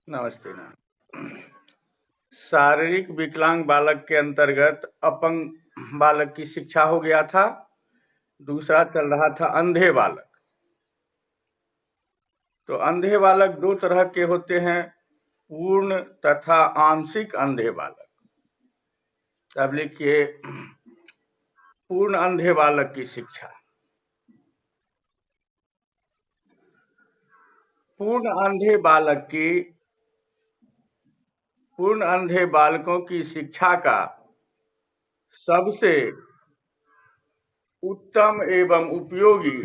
नमस्ते ना। शारीरिक विकलांग बालक के अंतर्गत अपंग बालक की शिक्षा हो गया था। दूसरा चल रहा था अंधे बालक। तो अंधे बालक दो तरह के होते हैं, पूर्ण तथा आंशिक अंधे बालक। अब लिखिए, पूर्ण अंधे बालक की शिक्षा। पूर्ण अंधे बालक की पूर्ण अंधे बालकों की शिक्षा का सबसे उत्तम एवं उपयोगी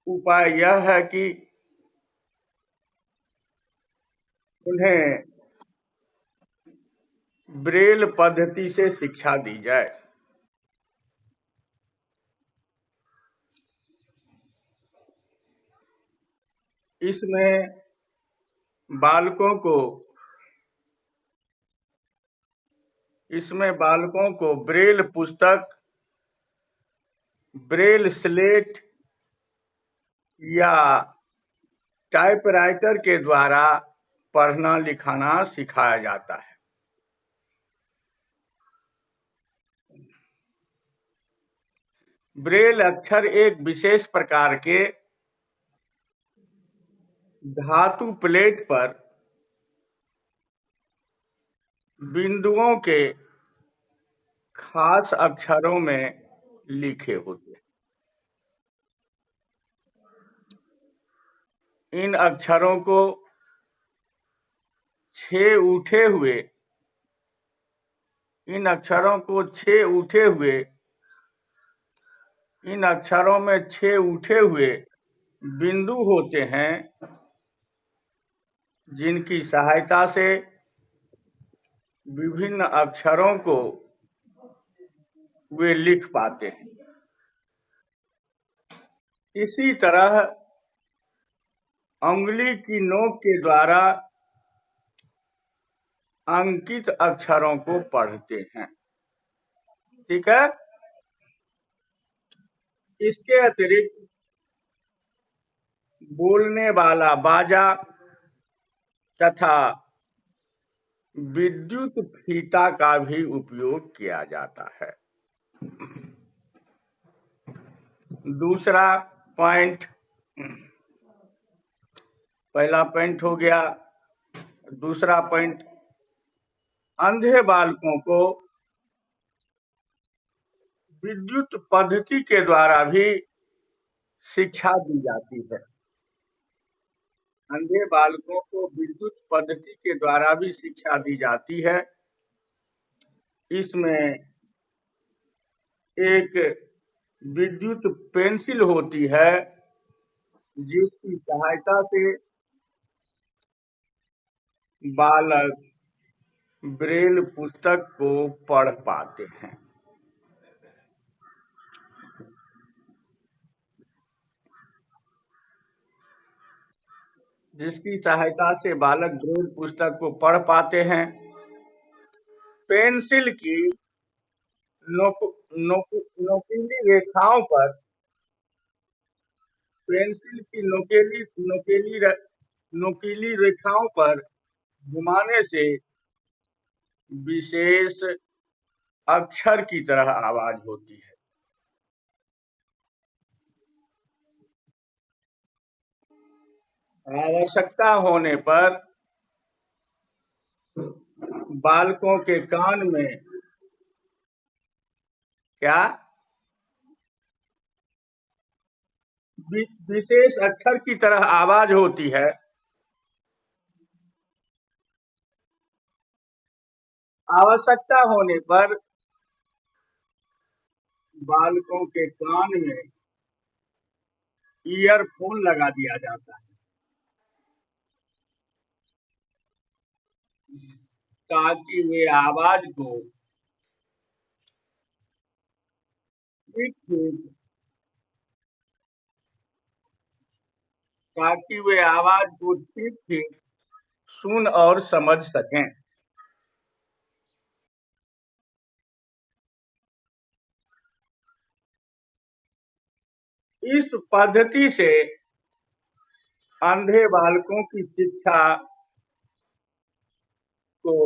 उपाय यह है कि उन्हें ब्रेल पद्धति से शिक्षा दी जाए। इसमें बालकों को ब्रेल पुस्तक, ब्रेल स्लेट या टाइपराइटर के द्वारा पढ़ना लिखाना सिखाया जाता है। ब्रेल अक्षर एक विशेष प्रकार के धातु प्लेट पर बिंदुओं के खास अक्षरों में लिखे होते हैं। इन अक्षरों को छह उठे हुए इन अक्षरों में छह उठे हुए बिंदु होते हैं, जिनकी सहायता से विभिन्न अक्षरों को वे लिख पाते हैं। इसी तरह अंगुली की नोक के द्वारा अंकित अक्षरों को पढ़ते हैं। ठीक है। इसके अतिरिक्त बोलने वाला बाजा तथा विद्युत फीता का भी उपयोग किया जाता है। दूसरा पॉइंट, पहला पॉइंट हो गया। दूसरा पॉइंट, अंधे बालकों को विद्युत पद्धति के द्वारा भी शिक्षा दी जाती है। अंधे बालकों को विद्युत पद्धति के द्वारा भी शिक्षा दी जाती है। इसमें एक विद्युत पेंसिल होती है, जिसकी सहायता से बालक ब्रेल पुस्तक को पढ़ पाते हैं। जिसकी सहायता से बालक ब्रेल पुस्तक को पढ़ पाते हैं। पेंसिल की नोकीली रेखाओं पर पेंसिल की नोकीली रेखाओं पर घुमाने से विशेष अक्षर की तरह आवाज होती है। आवश्यकता होने पर बालकों के कान में क्या विशेष अक्षर की तरह आवाज होती है। आवश्यकता होने पर बालकों के कान में ईयरफोन लगा दिया जाता है, ताकि वे आवाज को ठीक ठीक ठीक ठीक सुन और समझ सकें। इस पद्धति से अंधे बालकों की शिक्षा को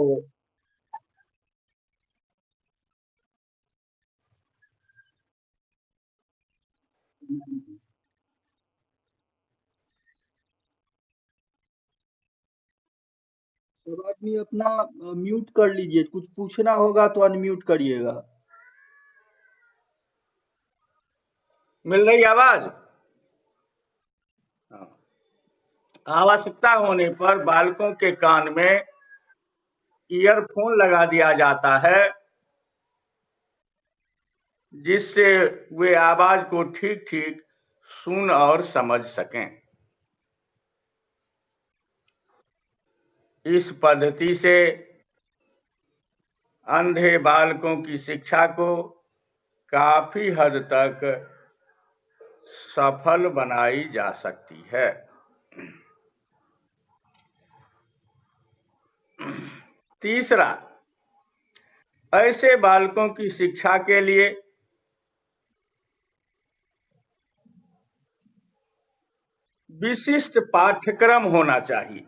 सब आदमी अपना म्यूट कर लीजिए, कुछ पूछना होगा तो अनम्यूट करिएगा। मिल रही आवाज? हाँ। आवश्यकता होने पर बालकों के कान में ईयरफोन लगा दिया जाता है, जिससे वे आवाज को ठीक ठीक सुन और समझ सकें। इस पद्धति से अंधे बालकों की शिक्षा को काफी हद तक सफल बनाई जा सकती है। तीसरा, ऐसे बालकों की शिक्षा के लिए विशिष्ट पाठ्यक्रम होना चाहिए।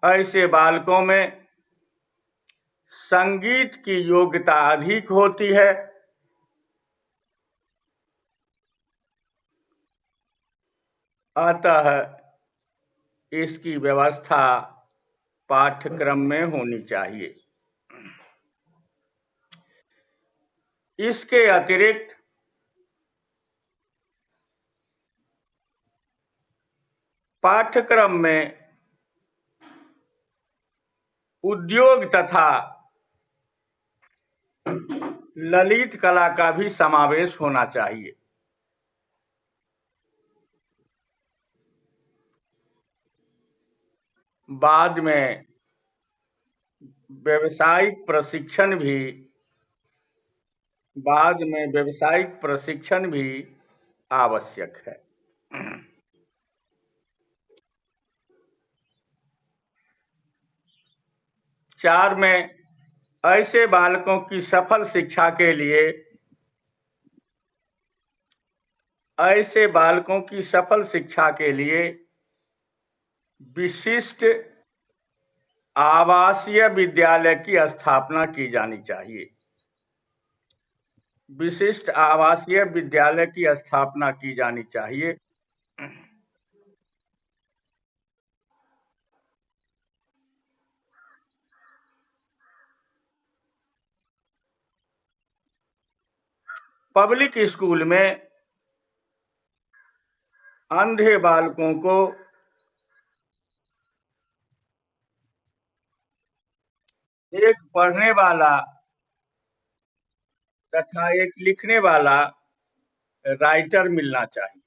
ऐसे बालकों में संगीत की योग्यता अधिक होती है, अतः इसकी व्यवस्था पाठ्यक्रम में होनी चाहिए। इसके अतिरिक्त पाठ्यक्रम में उद्योग तथा ललित कला का भी समावेश होना चाहिए। बाद में व्यावसायिक प्रशिक्षण भी आवश्यक है। 4 में ऐसे बालकों की सफल शिक्षा के लिए विशिष्ट आवासीय विद्यालय की स्थापना की जानी चाहिए। विशिष्ट आवासीय विद्यालय की स्थापना की जानी चाहिए। पब्लिक स्कूल में अंधे बालकों को एक पढ़ने वाला तथा एक लिखने वाला राइटर मिलना चाहिए।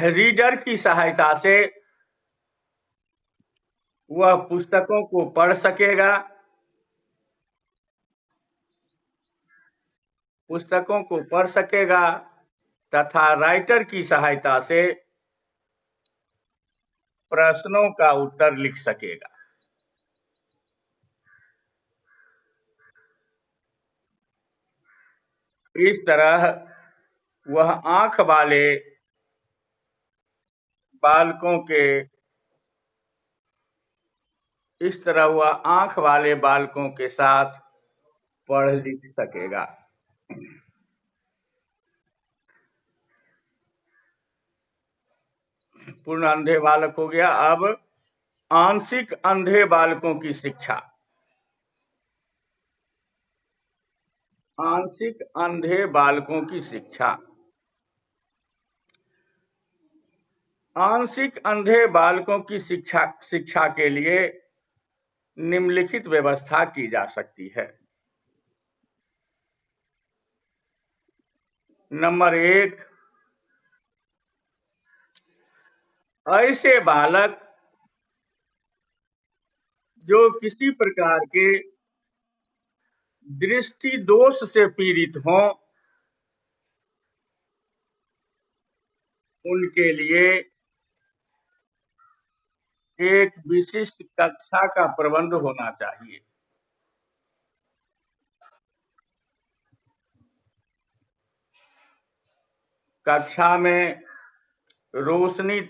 रीडर की सहायता से वह पुस्तकों को पढ़ सकेगा तथा राइटर की सहायता से प्रश्नों का उत्तर लिख सकेगा। इस तरह वह आंख वाले बालकों के साथ पढ़ लिख सकेगा। पूर्ण अंधे बालक हो गया। अब आंशिक अंधे बालकों की शिक्षा। आंशिक अंधे बालकों की शिक्षा। आंशिक अंधे बालकों की शिक्षा के लिए निम्नलिखित व्यवस्था की जा सकती है। नंबर 1, ऐसे बालक जो किसी प्रकार के दृष्टि दोष से पीड़ित हों उनके लिए एक विशिष्ट कक्षा का प्रबंध होना चाहिए। कक्षा में रोशनी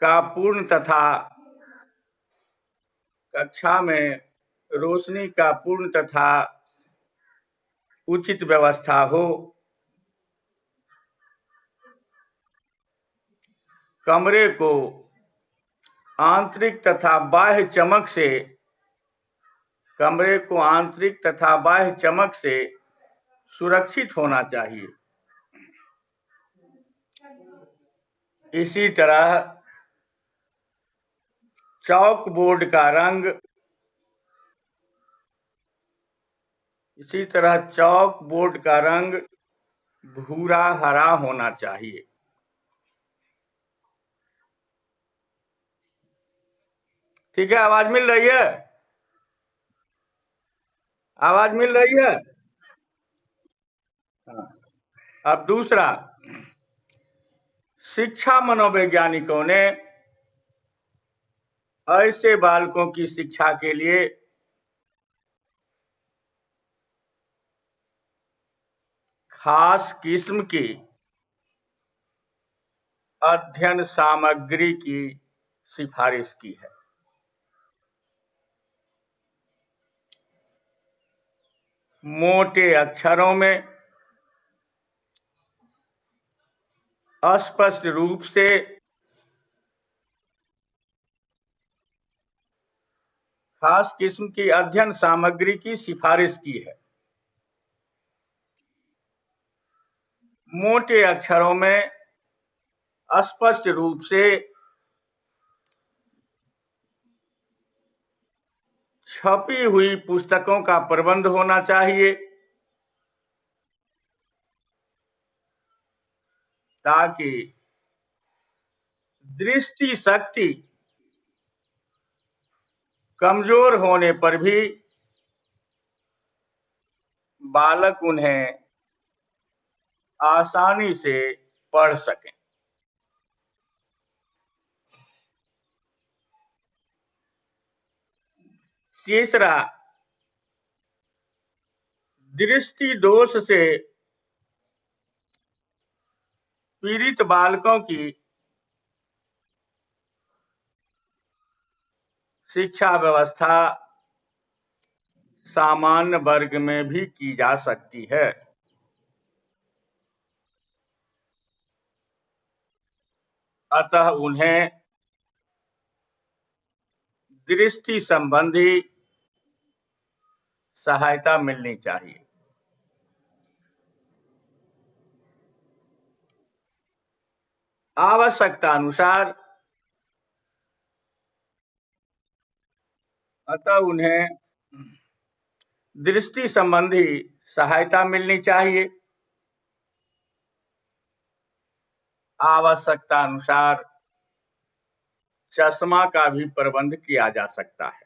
का पूर्ण तथा कक्षा में रोशनी का पूर्ण तथा उचित व्यवस्था हो। कमरे को आंतरिक तथा बाह्य चमक से कमरे को आंतरिक तथा बाह्य चमक से सुरक्षित होना चाहिए। इसी तरह चौक बोर्ड का रंग भूरा हरा होना चाहिए। ठीक है, आवाज मिल रही है? आवाज मिल रही है? हाँ। अब दूसरा, शिक्षा मनोवैज्ञानिकों ने ऐसे बालकों की शिक्षा के लिए खास किस्म की अध्ययन सामग्री की सिफारिश की है। मोटे अक्षरों में स्पष्ट रूप से खास किस्म की अध्ययन सामग्री की सिफारिश की है। मोटे अक्षरों में स्पष्ट रूप से छपी हुई पुस्तकों का प्रबंध होना चाहिए ताकि दृष्टि शक्ति कमजोर होने पर भी बालक उन्हें आसानी से पढ़ सकें। तीसरा, दृष्टि दोष से पीड़ित बालकों की शिक्षा व्यवस्था सामान्य वर्ग में भी की जा सकती है। अतः उन्हें दृष्टि संबंधी सहायता मिलनी चाहिए। आवश्यकता अनुसार अतः उन्हें दृष्टि संबंधी सहायता मिलनी चाहिए। आवश्यकता अनुसार चश्मा का भी प्रबंध किया जा सकता है।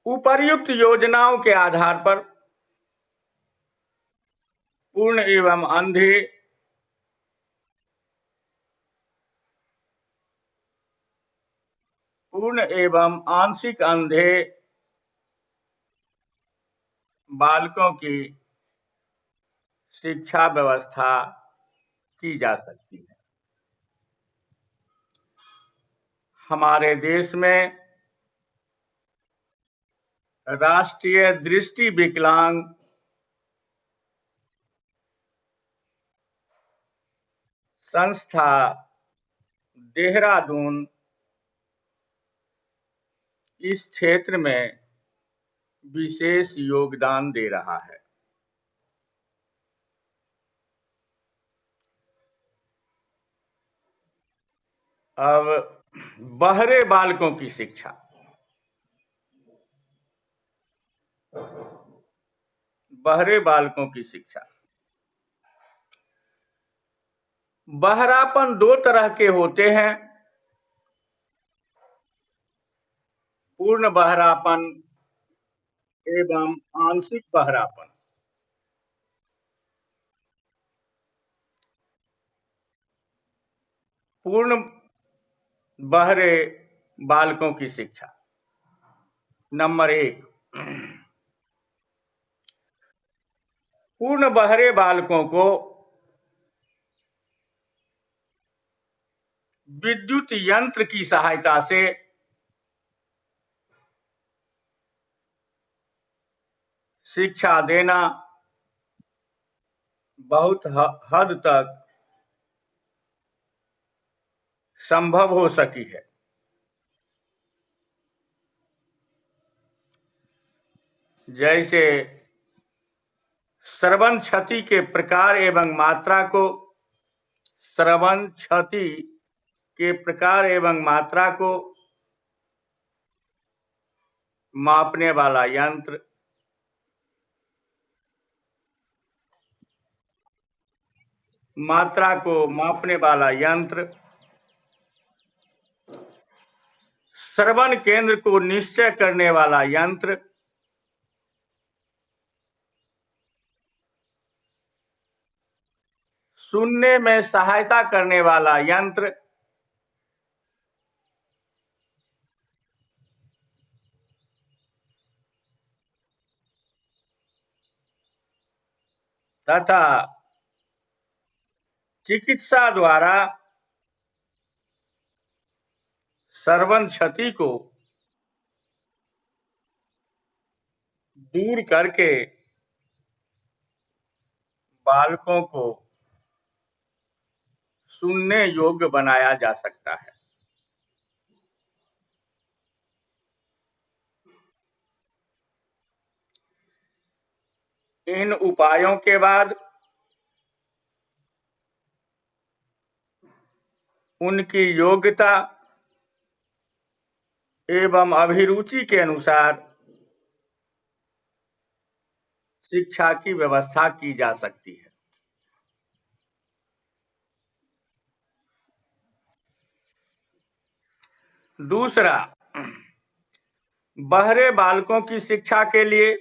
उपर्युक्त योजनाओं के आधार पर पूर्ण एवं आंशिक अंधे बालकों की शिक्षा व्यवस्था की जा सकती है। हमारे देश में राष्ट्रीय दृष्टि विकलांग संस्था देहरादून इस क्षेत्र में विशेष योगदान दे रहा है। अब बहरे बालकों की शिक्षा। बहरे बालकों की शिक्षा। बहरापन दो तरह के होते हैं। पूर्ण बहरापन एवं आंशिक बहरापन। पूर्ण बहरे बालकों की शिक्षा। नंबर 1, पूर्ण बहरे बालकों को विद्युत यंत्र की सहायता से शिक्षा देना बहुत हद तक संभव हो सकी है। जैसे श्रवण क्षति के प्रकार एवं मात्रा को श्रवण क्षति के प्रकार एवं मात्रा को मापने वाला यंत्र, मात्रा को मापने वाला यंत्र, श्रवण केंद्र को निश्चय करने वाला यंत्र, सुनने में सहायता करने वाला यंत्र, तथा चिकित्सा द्वारा श्रवण क्षति को दूर करके बालकों को सुनने योग्य बनाया जा सकता है। इन उपायों के बाद उनकी योग्यता एवं अभिरुचि के अनुसार शिक्षा की व्यवस्था की जा सकती है। दूसरा, बहरे बालकों की शिक्षा के लिए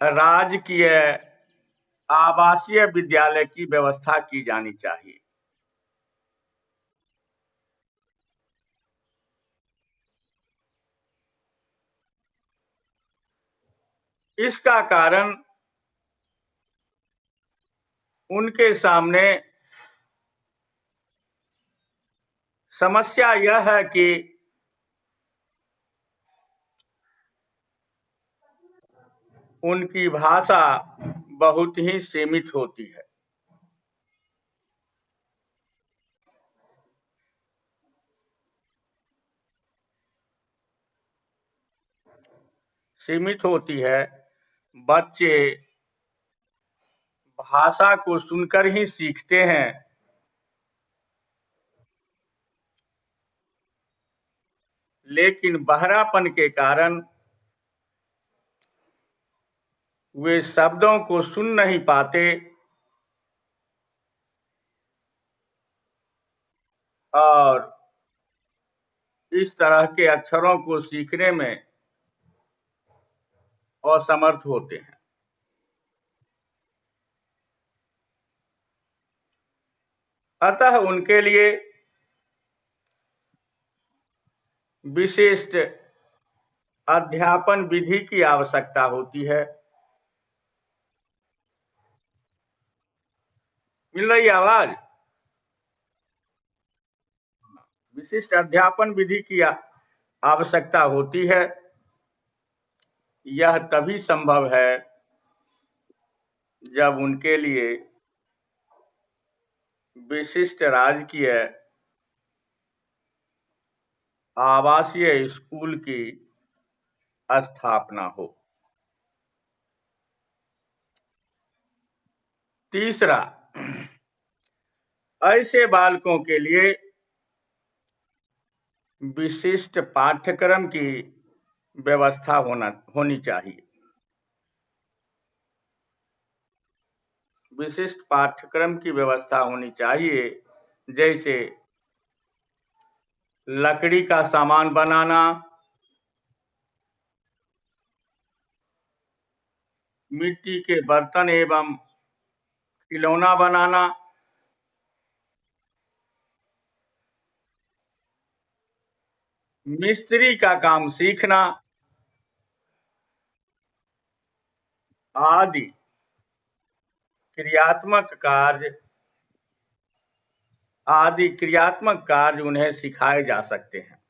राजकीय आवासीय विद्यालय की व्यवस्था की जानी चाहिए। इसका कारण उनके सामने समस्या यह है कि उनकी भाषा बहुत ही सीमित होती है। सीमित होती है। बच्चे भाषा को सुनकर ही सीखते हैं, लेकिन बहरापन के कारण वे शब्दों को सुन नहीं पाते और इस तरह के अक्षरों को सीखने में असमर्थ होते हैं। अतः उनके लिए विशिष्ट अध्यापन विधि की आवश्यकता होती है। मिल रही आवाज? विशिष्ट अध्यापन विधि की आवश्यकता होती है। यह तभी संभव है जब उनके लिए विशिष्ट राजकीय आवासीय स्कूल की स्थापना हो। तीसरा, ऐसे बालकों के लिए विशिष्ट पाठ्यक्रम की व्यवस्था होनी चाहिए। विशिष्ट पाठ्यक्रम की व्यवस्था होनी चाहिए, जैसे लकड़ी का सामान बनाना, मिट्टी के बर्तन एवं खिलौना बनाना, मिस्त्री का काम सीखना आदि क्रियात्मक कार्य उन्हें सिखाए जा सकते हैं।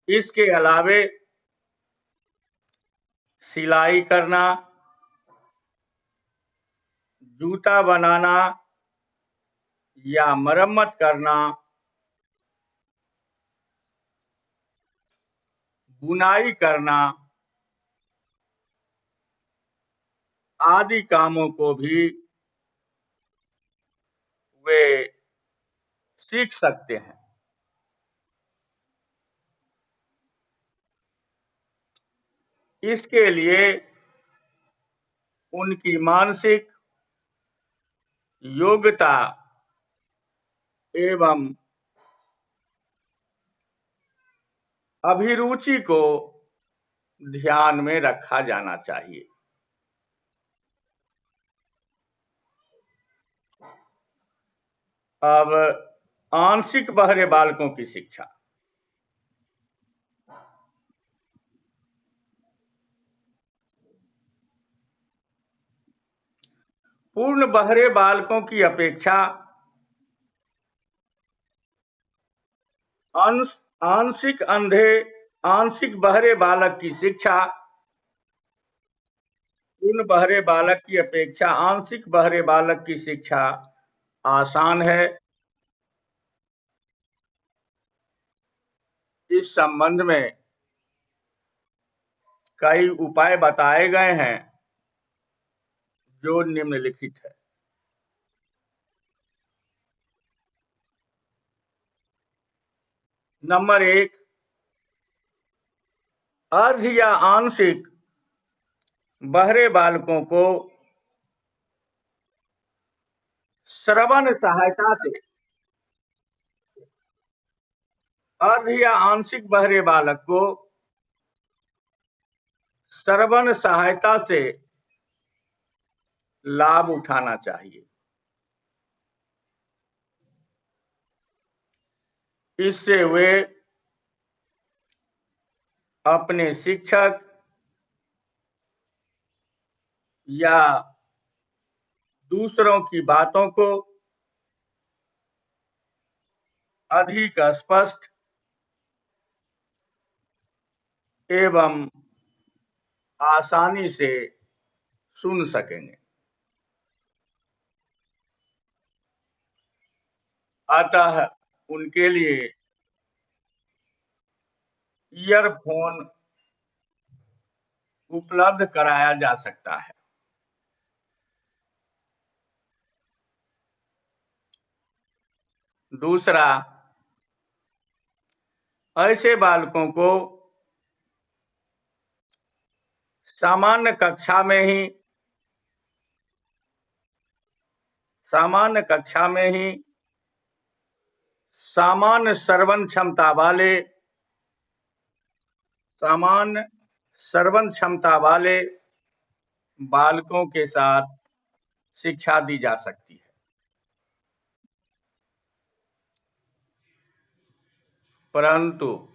इसके अलावे सिलाई करना, जूता बनाना या मरम्मत करना, बुनाई करना आदि कामों को भी वे सीख सकते हैं। इसके लिए उनकी मानसिक योग्यता एवं अभिरुचि को ध्यान में रखा जाना चाहिए। अब आंशिक बहरे बालकों की शिक्षा। पूर्ण बहरे बालकों की अपेक्षा आंशिक बहरे बालक की शिक्षा पूर्ण बहरे बालक की अपेक्षा आंशिक बहरे बालक की शिक्षा आसान है। इस संबंध में कई उपाय बताए गए हैं जो निम्नलिखित है। नंबर 1, अर्ध या आंशिक बहरे बालकों को श्रवण सहायता से अर्ध या आंशिक बहरे बालक को श्रवण सहायता से लाभ उठाना चाहिए। इससे वे अपने शिक्षक या दूसरों की बातों को अधिक स्पष्ट एवं आसानी से सुन सकेंगे। अतः उनके लिए ईयरफोन उपलब्ध कराया जा सकता है। दूसरा, ऐसे बालकों को सामान्य कक्षा में ही सामान्य श्रवण क्षमता वाले बालकों के साथ शिक्षा दी जा सकती है। परंतु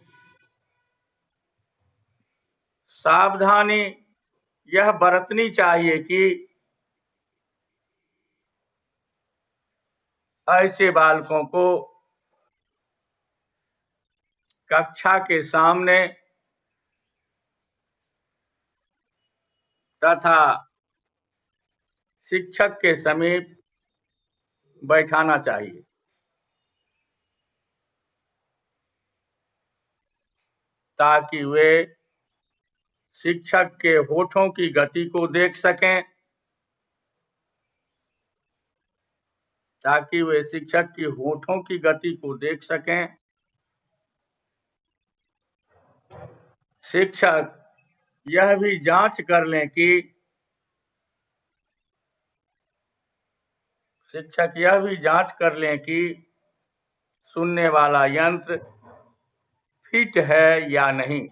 सावधानी यह बरतनी चाहिए कि ऐसे बालकों को कक्षा के सामने तथा शिक्षक के समीप बैठाना चाहिए, ताकि वे शिक्षक के होठों की गति को देख सकें, शिक्षक यह भी जांच कर लें कि शिक्षक यह भी जांच कर लें कि सुनने वाला यंत्र फिट है या नहीं।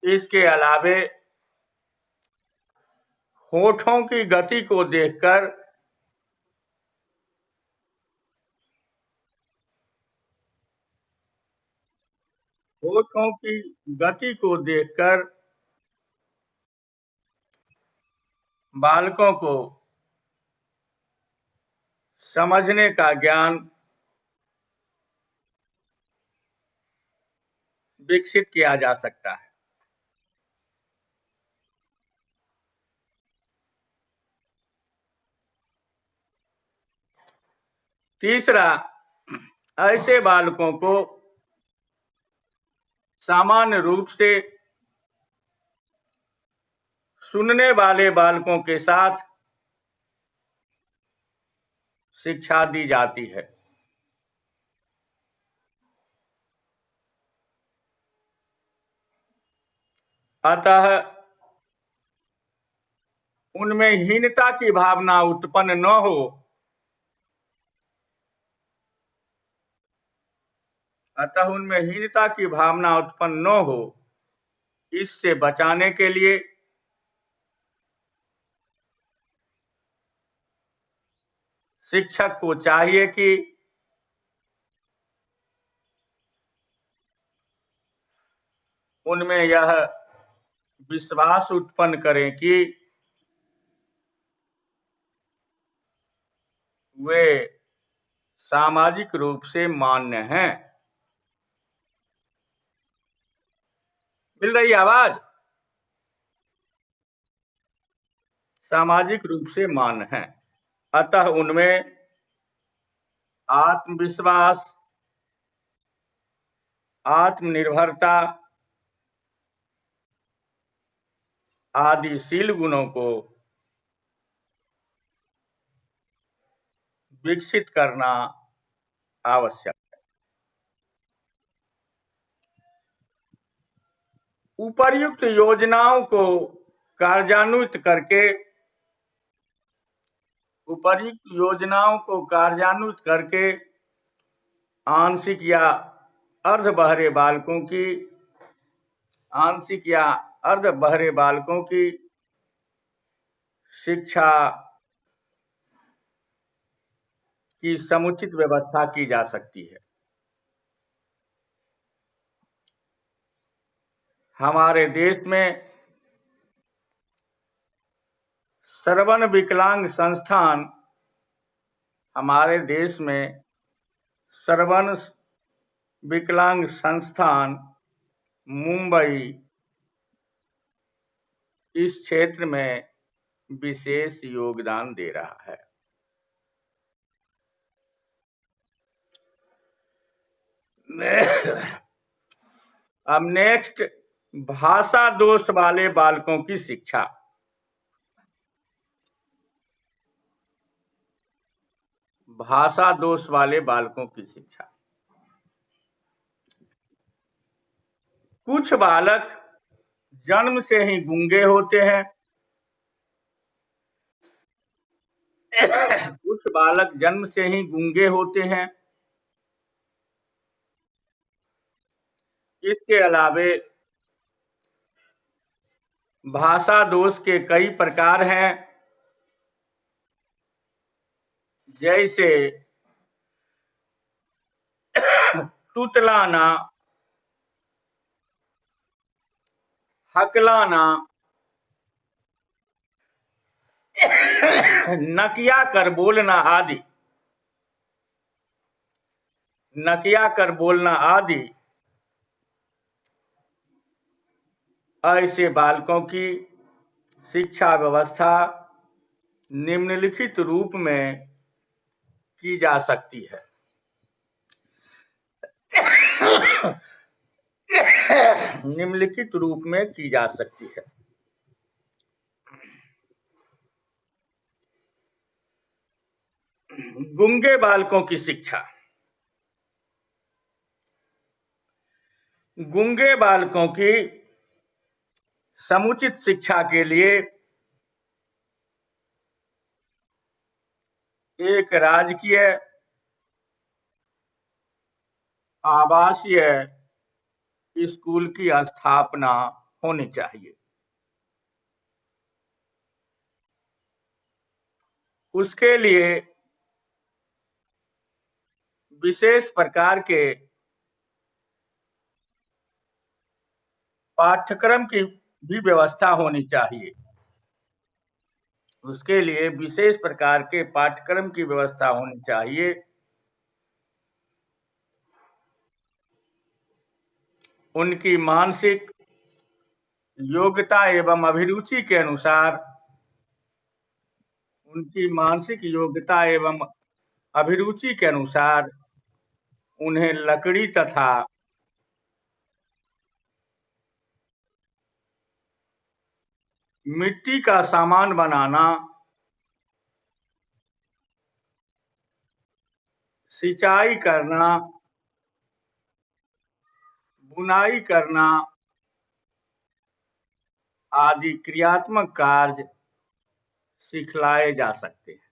इसके अलावे होठों की गति को देखकर होठों की गति को देखकर बालकों को समझने का ज्ञान विकसित किया जा सकता है। तीसरा, ऐसे बालकों को सामान्य रूप से सुनने वाले बालकों के साथ शिक्षा दी जाती है। अतः उनमें हीनता की भावना उत्पन्न न हो, इससे बचाने के लिए शिक्षक को चाहिए कि उनमें यह विश्वास उत्पन्न करें कि वे सामाजिक रूप से मान्य हैं। मिल रही आवाज? सामाजिक रूप से मान्य हैं। अतः उनमें आत्मविश्वास, आत्मनिर्भरता आदि शील गुणों को विकसित करना आवश्यक है। उपर्युक्त योजनाओं को कार्यान्वित करके आंशिक या अर्ध बहरे बालकों की शिक्षा की समुचित व्यवस्था की जा सकती है। हमारे देश में श्रवण विकलांग संस्थान मुंबई इस क्षेत्र में विशेष योगदान दे रहा है। अब नेक्स्ट, भाषा दोष वाले बालकों की शिक्षा। भाषा दोष वाले बालकों की शिक्षा। कुछ बालक जन्म से ही गूंगे होते हैं। कुछ बालक जन्म से ही गूंगे होते हैं। इसके अलावे भाषा दोष के कई प्रकार हैं, जैसे तुतलाना, हकलाना, नकिया कर बोलना आदि ऐसे बालकों की शिक्षा व्यवस्था निम्नलिखित रूप में की जा सकती है। गूंगे बालकों की शिक्षा। गूंगे बालकों की समुचित शिक्षा के लिए एक राजकीय आवासीय स्कूल की स्थापना होनी चाहिए। उसके लिए विशेष प्रकार के पाठ्यक्रम की भी व्यवस्था होनी चाहिए। उसके लिए विशेष प्रकार के पाठ्यक्रम की व्यवस्था होनी चाहिए। उनकी मानसिक योग्यता एवं अभिरुचि के अनुसार उन्हें लकड़ी तथा मिट्टी का सामान बनाना, सिंचाई करना, बुनाई करना आदि क्रियात्मक कार्य सिखलाए जा सकते हैं।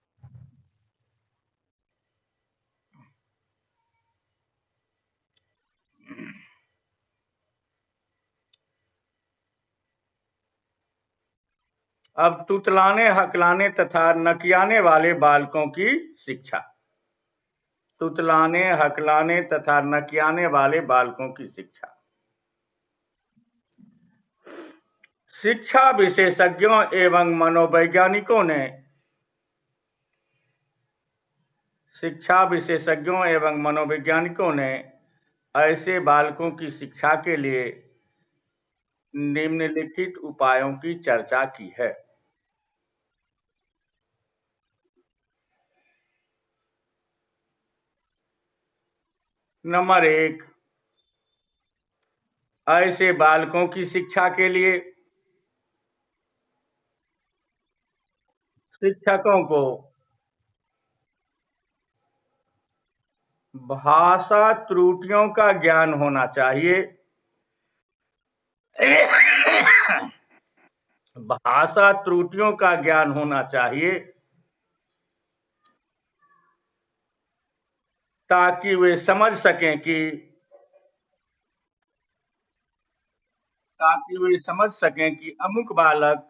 अब तुतलाने, हकलाने तथा नकियाने वाले बालकों की शिक्षा। तुतलाने, हकलाने तथा नकियाने वाले बालकों की शिक्षा। शिक्षा विशेषज्ञों एवं मनोवैज्ञानिकों ने ऐसे बालकों की शिक्षा के लिए निम्नलिखित उपायों की चर्चा की है। नंबर 1, ऐसे बालकों की शिक्षा के लिए शिक्षकों को भाषा त्रुटियों का ज्ञान होना चाहिए। भाषा त्रुटियों का ज्ञान होना चाहिए ताकि वे समझ सकें कि अमुक बालक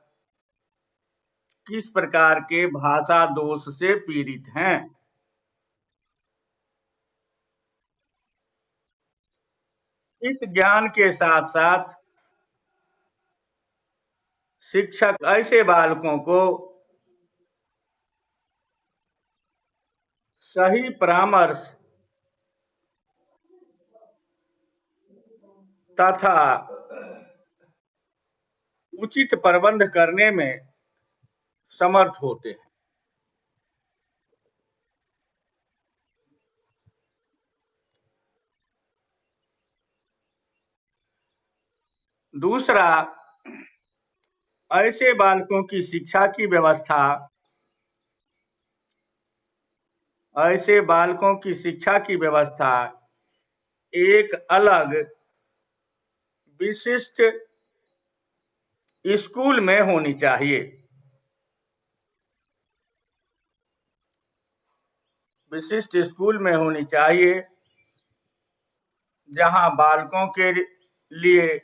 किस प्रकार के भाषा दोष से पीड़ित हैं। इस ज्ञान के साथ साथ शिक्षक ऐसे बालकों को सही परामर्श तथा उचित प्रबंध करने में समर्थ होते हैं। दूसरा, ऐसे बालकों की शिक्षा की व्यवस्था एक अलग विशिष्ट स्कूल में होनी चाहिए। विशिष्ट स्कूल में होनी चाहिए जहां बालकों के लिए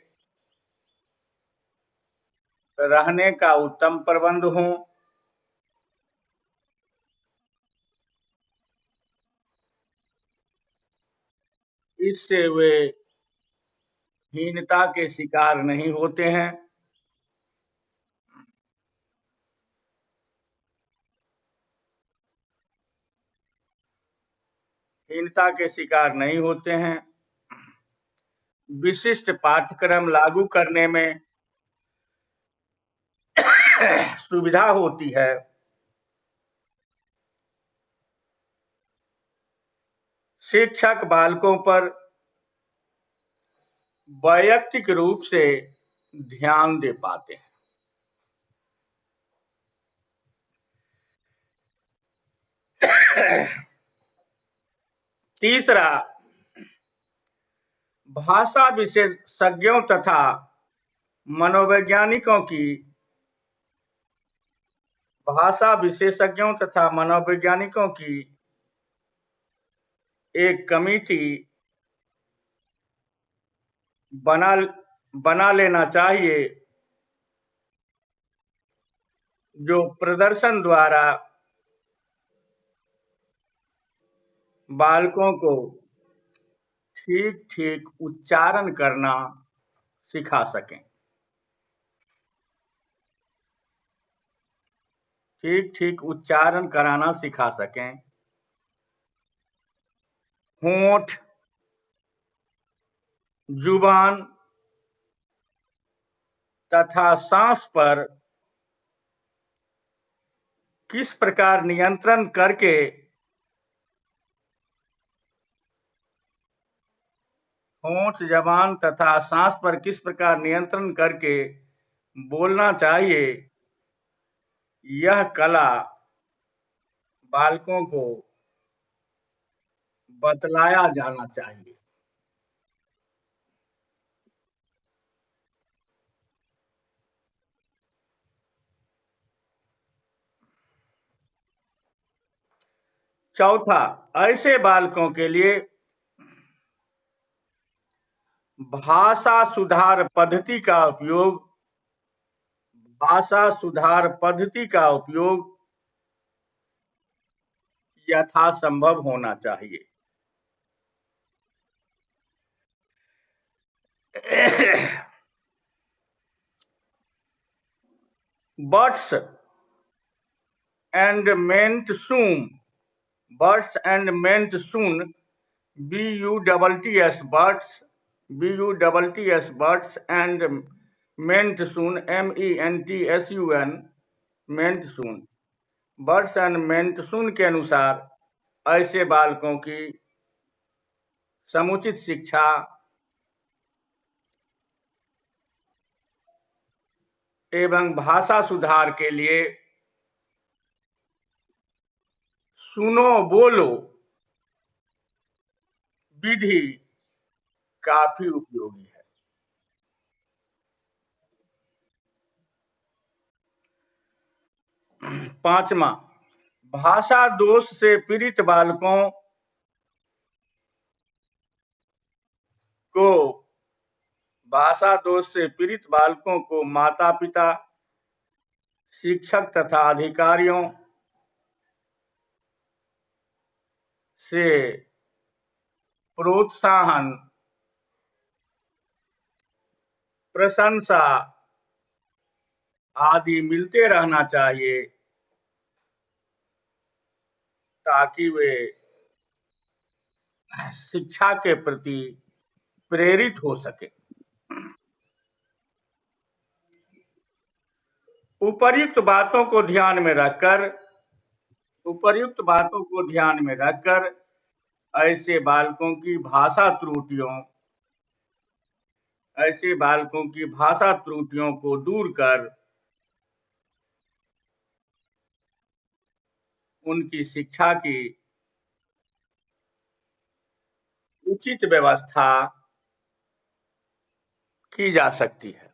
रहने का उत्तम प्रबंध हो, इससे वे हीनता के शिकार नहीं होते हैं। विशिष्ट पाठ्यक्रम लागू करने में सुविधा होती है। शिक्षक बालकों पर वैयक्तिक रूप से ध्यान दे पाते हैं। तीसरा, भाषा विशेषज्ञों तथा मनोवैज्ञानिकों की, भाषा विशेषज्ञों तथा मनोवैज्ञानिकों की एक कमेटी बना लेना चाहिए जो प्रदर्शन द्वारा बालकों को ठीक ठीक उच्चारण करना सिखा सकें, ठीक ठीक उच्चारण कराना सिखा सकें। होंठ, जुबान तथा सांस पर किस प्रकार नियंत्रण करके होंठ, जबान तथा सांस पर किस प्रकार नियंत्रण करके बोलना चाहिए, यह कला बालकों को बतलाया जाना चाहिए। चौथा, ऐसे बालकों के लिए भाषा सुधार पद्धति का उपयोग यथासंभव होना चाहिए। Birds and meant soon, BUTS and MENTSUN, MENTSUN, BUTS and MENTSUN के अनुसार ऐसे बालकों की समुचित शिक्षा एवं भाषा सुधार के लिए सुनो बोलो विधि काफी उपयोगी है। पांचवा, भाषा दोष से पीड़ित बालकों को माता पिता, शिक्षक तथा अधिकारियों से प्रोत्साहन, प्रशंसा आदि मिलते रहना चाहिए ताकि वे शिक्षा के प्रति प्रेरित हो सके। उपर्युक्त बातों को ध्यान में रखकर ऐसे बालकों की भाषा त्रुटियों को दूर कर उनकी शिक्षा की उचित व्यवस्था की जा सकती है।